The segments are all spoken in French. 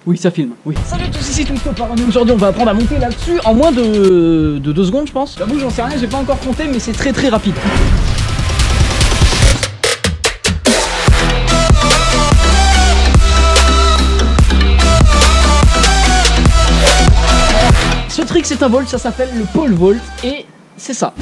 Oui, ça filme, oui. Salut à tous, ici Twistopar. Aujourd'hui, on va apprendre à monter là-dessus en moins de 2 secondes, je pense. J'avoue, j'en sais rien, j'ai pas encore compté, mais c'est très rapide. Ce trick, c'est un vault, ça s'appelle le pole vault, et c'est ça.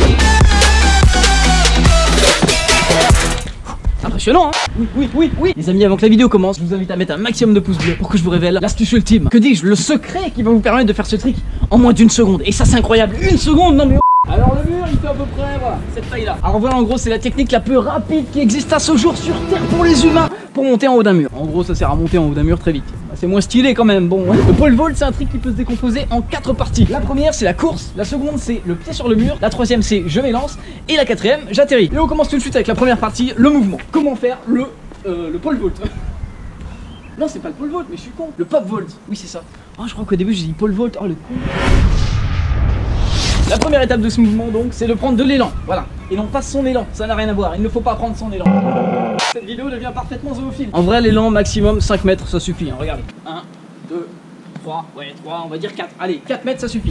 Impressionnant, hein? Oui. Les amis, avant que la vidéo commence, je vous invite à mettre un maximum de pouces bleus pour que je vous révèle l'astuce ultime. Que dis-je, le secret qui va vous permettre de faire ce trick en moins d'1 seconde. Et ça, c'est incroyable. 1 seconde, non mais... Alors le mur, il fait à peu près, voilà, cette taille-là. Alors voilà, en gros, c'est la technique la plus rapide qui existe à ce jour sur Terre pour les humains pour monter en haut d'un mur. En gros, ça sert à monter en haut d'un mur très vite. C'est moins stylé quand même, bon. Le pole vault, c'est un trick qui peut se décomposer en 4 parties. La première, c'est la course. La seconde, c'est le pied sur le mur. La troisième, c'est je m'élance. Et la quatrième, j'atterris. Et on commence tout de suite avec la première partie, le mouvement. Comment faire le pole vault? Non, c'est pas le pole vault, mais je suis con. Le pop vault, oui, c'est ça. Oh, je crois qu'au début, j'ai dit pole vault. Oh, le con. La première étape de ce mouvement, donc, c'est de prendre de l'élan. Voilà. Et non pas son élan. Ça n'a rien à voir. Il ne faut pas prendre son élan. Cette vidéo devient parfaitement zoophile. En vrai, l'élan maximum 5 mètres, ça suffit. Hein. Regardez. 1, 2, 3. Ouais, 3, on va dire 4. Allez, 4 mètres, ça suffit.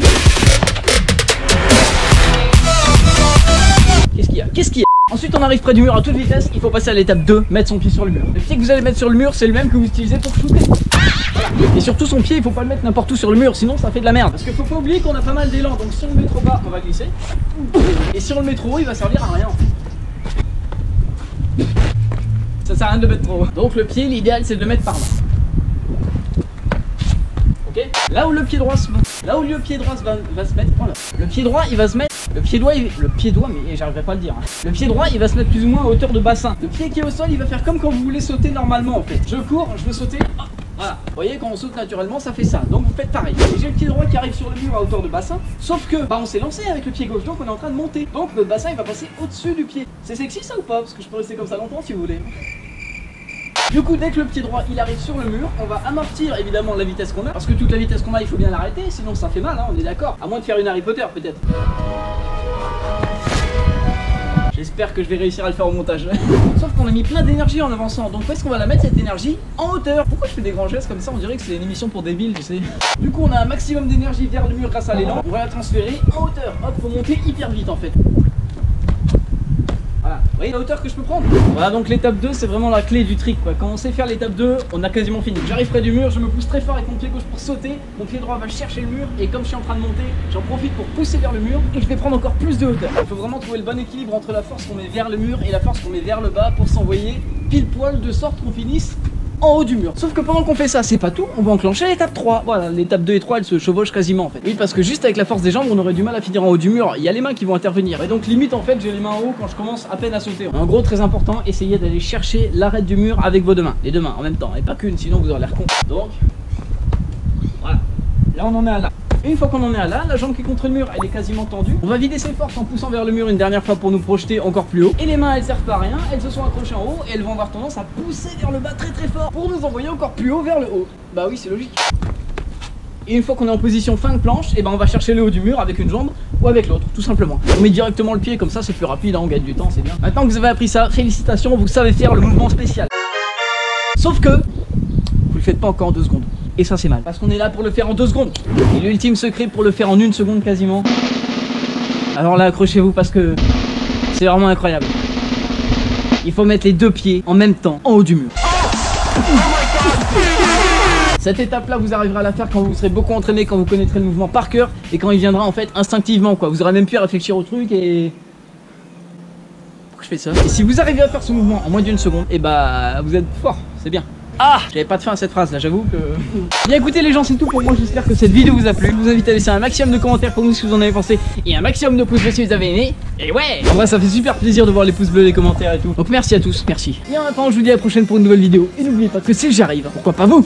Qu'est-ce qu'il y a? Ensuite, on arrive près du mur à toute vitesse. Il faut passer à l'étape 2, mettre son pied sur le mur. Le pied que vous allez mettre sur le mur, c'est le même que vous utilisez pour shooter. Voilà. Et surtout, son pied, il faut pas le mettre n'importe où sur le mur, sinon ça fait de la merde. Parce qu'il faut pas oublier qu'on a pas mal d'élan. Donc, si on le met trop bas, on va glisser. Et si on le met trop haut, il va servir à rien. Ça sert à rien de le mettre trop haut. Donc, le pied, l'idéal, c'est de le mettre par là. Ok? Là où le pied droit se met. Là où le pied droit va se mettre. Voilà. Le pied droit, il va se mettre. Le pied droit, mais j'arriverai pas à le dire. Hein. Le pied droit, il va se mettre plus ou moins à hauteur de bassin. Le pied qui est au sol, il va faire comme quand vous voulez sauter normalement en fait. Je cours, je veux sauter. Oh, voilà. Vous voyez, quand on saute naturellement, ça fait ça. Donc vous faites pareil. Et j'ai le pied droit qui arrive sur le mur à hauteur de bassin. Sauf que, bah, on s'est lancé avec le pied gauche, donc on est en train de monter. Donc le bassin, il va passer au-dessus du pied. C'est sexy ça ou pas? Parce que je peux rester comme ça longtemps si vous voulez. Du coup, dès que le pied droit il arrive sur le mur, on va amortir évidemment la vitesse qu'on a. Parce que toute la vitesse qu'on a, il faut bien l'arrêter, sinon ça fait mal, hein, on est d'accord. À moins de faire une Harry Potter peut-être. J'espère que je vais réussir à le faire au montage. Sauf qu'on a mis plein d'énergie en avançant. Donc où est-ce qu'on va la mettre cette énergie? En hauteur. Pourquoi je fais des grands gestes comme ça? On dirait que c'est une émission pour débiles, tu sais. Du coup, on a un maximum d'énergie vers le mur grâce à l'élan. On va la transférer en hauteur. Hop, faut monter hyper vite en fait. Voilà, vous voyez la hauteur que je peux prendre? Voilà, donc l'étape 2 c'est vraiment la clé du trick quoi. Quand on sait faire l'étape 2, on a quasiment fini. J'arrive près du mur, je me pousse très fort avec mon pied gauche pour sauter. Mon pied droit va chercher le mur et comme je suis en train de monter, j'en profite pour pousser vers le mur et je vais prendre encore plus de hauteur. Il faut vraiment trouver le bon équilibre entre la force qu'on met vers le mur et la force qu'on met vers le bas pour s'envoyer pile poil de sorte qu'on finisse en haut du mur. Sauf que pendant qu'on fait ça, c'est pas tout, on va enclencher l'étape 3. Voilà, l'étape 2 et 3, elles se chevauchent quasiment en fait. Oui, parce que juste avec la force des jambes, on aurait du mal à finir en haut du mur. Il y a les mains qui vont intervenir. Et donc limite en fait, j'ai les mains en haut quand je commence à peine à sauter. En gros, très important, essayez d'aller chercher l'arête du mur avec vos deux mains. Les deux mains en même temps, et pas qu'une, sinon vous aurez l'air con. Donc, voilà. Là, on en est à là. Et une fois qu'on en est à là, la jambe qui est contre le mur, elle est quasiment tendue. On va vider ses forces en poussant vers le mur une dernière fois pour nous projeter encore plus haut. Et les mains, elles servent pas à rien, elles se sont accrochées en haut et elles vont avoir tendance à pousser vers le bas très fort pour nous envoyer encore plus haut vers le haut. Bah oui, c'est logique. Et une fois qu'on est en position fin de planche, et ben on va chercher le haut du mur avec une jambe ou avec l'autre, tout simplement. On met directement le pied comme ça, c'est plus rapide, hein, on gagne du temps, c'est bien. Maintenant que vous avez appris ça, félicitations, vous savez faire le mouvement spécial. Sauf que vous le faites pas encore en 2 secondes. Et ça c'est mal, parce qu'on est là pour le faire en 2 secondes. Et l'ultime secret pour le faire en 1 seconde quasiment. Alors là accrochez-vous parce que c'est vraiment incroyable. Il faut mettre les 2 pieds en même temps en haut du mur. Cette étape là vous arriverez à la faire quand vous serez beaucoup entraîné, quand vous connaîtrez le mouvement par cœur. Et quand il viendra en fait instinctivement quoi. Vous aurez même pu réfléchir au truc et... Pourquoi je fais ça? Et si vous arrivez à faire ce mouvement en moins d'1 seconde, et bah vous êtes fort, c'est bien. Ah, j'avais pas de fin à cette phrase là, j'avoue que... Bien écoutez les gens, c'est tout pour moi, j'espère que cette vidéo vous a plu. Je vous invite à laisser un maximum de commentaires pour nous si vous en avez pensé. Et un maximum de pouces bleus si vous avez aimé. Et ouais, en vrai ça fait super plaisir de voir les pouces bleus, les commentaires et tout. Donc merci à tous, merci. Et en attendant je vous dis à la prochaine pour une nouvelle vidéo. Et n'oubliez pas que si j'arrive, pourquoi pas vous?